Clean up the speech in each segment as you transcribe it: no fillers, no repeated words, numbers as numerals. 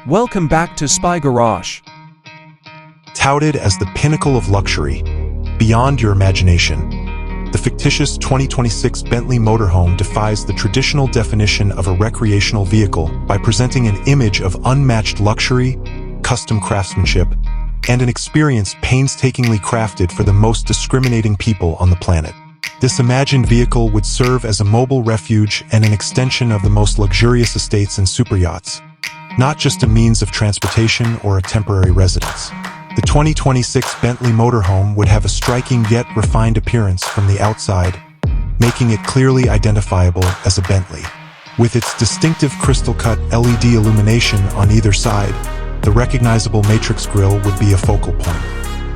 Welcome back to Spy Garage. Touted as the pinnacle of luxury, beyond your imagination, the fictitious 2026 Bentley Motorhome defies the traditional definition of a recreational vehicle by presenting an image of unmatched luxury, custom craftsmanship, and an experience painstakingly crafted for the most discriminating people on the planet. This imagined vehicle would serve as a mobile refuge and an extension of the most luxurious estates and superyachts, not just a means of transportation or a temporary residence. The 2026 Bentley Motorhome would have a striking yet refined appearance from the outside, making it clearly identifiable as a Bentley. With its distinctive crystal-cut LED illumination on either side, the recognizable matrix grille would be a focal point.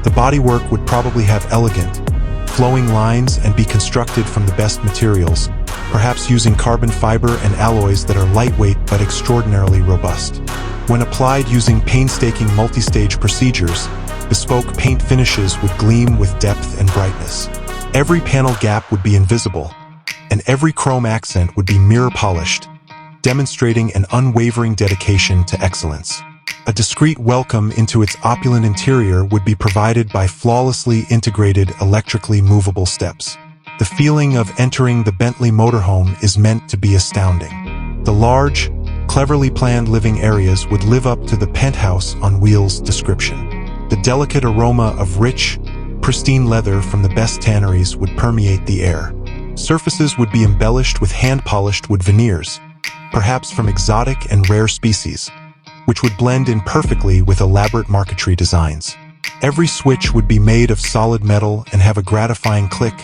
The bodywork would probably have elegant, flowing lines and be constructed from the best materials, perhaps using carbon fiber and alloys that are lightweight but extraordinarily robust. When applied using painstaking multi-stage procedures, bespoke paint finishes would gleam with depth and brightness. Every panel gap would be invisible, and every chrome accent would be mirror-polished, demonstrating an unwavering dedication to excellence. A discreet welcome into its opulent interior would be provided by flawlessly integrated electrically movable steps. The feeling of entering the Bentley Motorhome is meant to be astounding. The large, cleverly planned living areas would live up to the penthouse on wheels description. The delicate aroma of rich, pristine leather from the best tanneries would permeate the air. Surfaces would be embellished with hand-polished wood veneers, perhaps from exotic and rare species, which would blend in perfectly with elaborate marquetry designs. Every switch would be made of solid metal and have a gratifying click,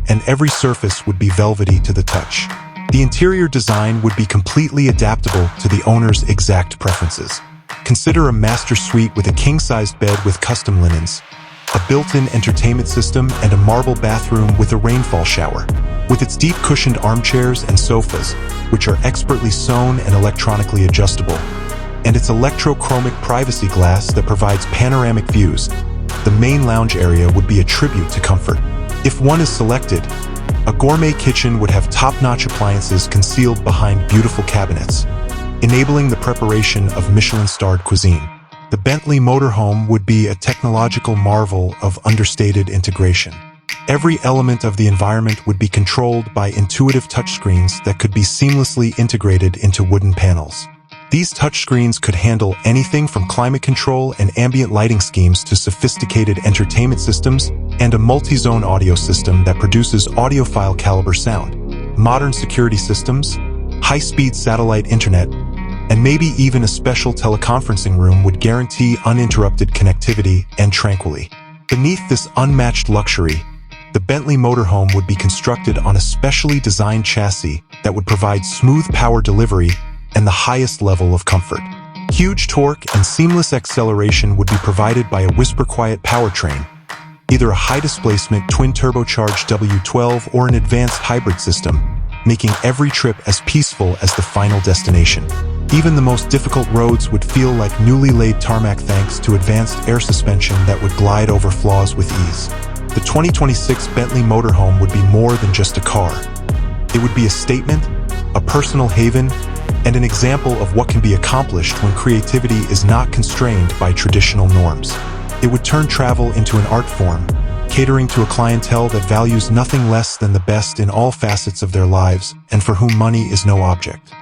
and every surface would be velvety to the touch. The interior design would be completely adaptable to the owner's exact preferences. Consider a master suite with a king-sized bed with custom linens, a built-in entertainment system, and a marble bathroom with a rainfall shower. With its deep cushioned armchairs and sofas, which are expertly sewn and electronically adjustable, and its electrochromic privacy glass that provides panoramic views, the main lounge area would be a tribute to comfort. If one is selected, a gourmet kitchen would have top-notch appliances concealed behind beautiful cabinets, enabling the preparation of Michelin-starred cuisine. The Bentley Motorhome would be a technological marvel of understated integration. Every element of the environment would be controlled by intuitive touchscreens that could be seamlessly integrated into wooden panels. These touchscreens could handle anything from climate control and ambient lighting schemes to sophisticated entertainment systems and a multi-zone audio system that produces audiophile caliber sound. Modern security systems, high-speed satellite internet, and maybe even a special teleconferencing room would guarantee uninterrupted connectivity and tranquility. Beneath this unmatched luxury, the Bentley Motorhome would be constructed on a specially designed chassis that would provide smooth power delivery and the highest level of comfort. Huge torque and seamless acceleration would be provided by a whisper-quiet powertrain, either a high-displacement twin-turbocharged W12 or an advanced hybrid system, making every trip as peaceful as the final destination. Even the most difficult roads would feel like newly laid tarmac thanks to advanced air suspension that would glide over flaws with ease. The 2026 Bentley Motorhome would be more than just a car. It would be a statement, a personal haven, and an example of what can be accomplished when creativity is not constrained by traditional norms. It would turn travel into an art form, catering to a clientele that values nothing less than the best in all facets of their lives and for whom money is no object.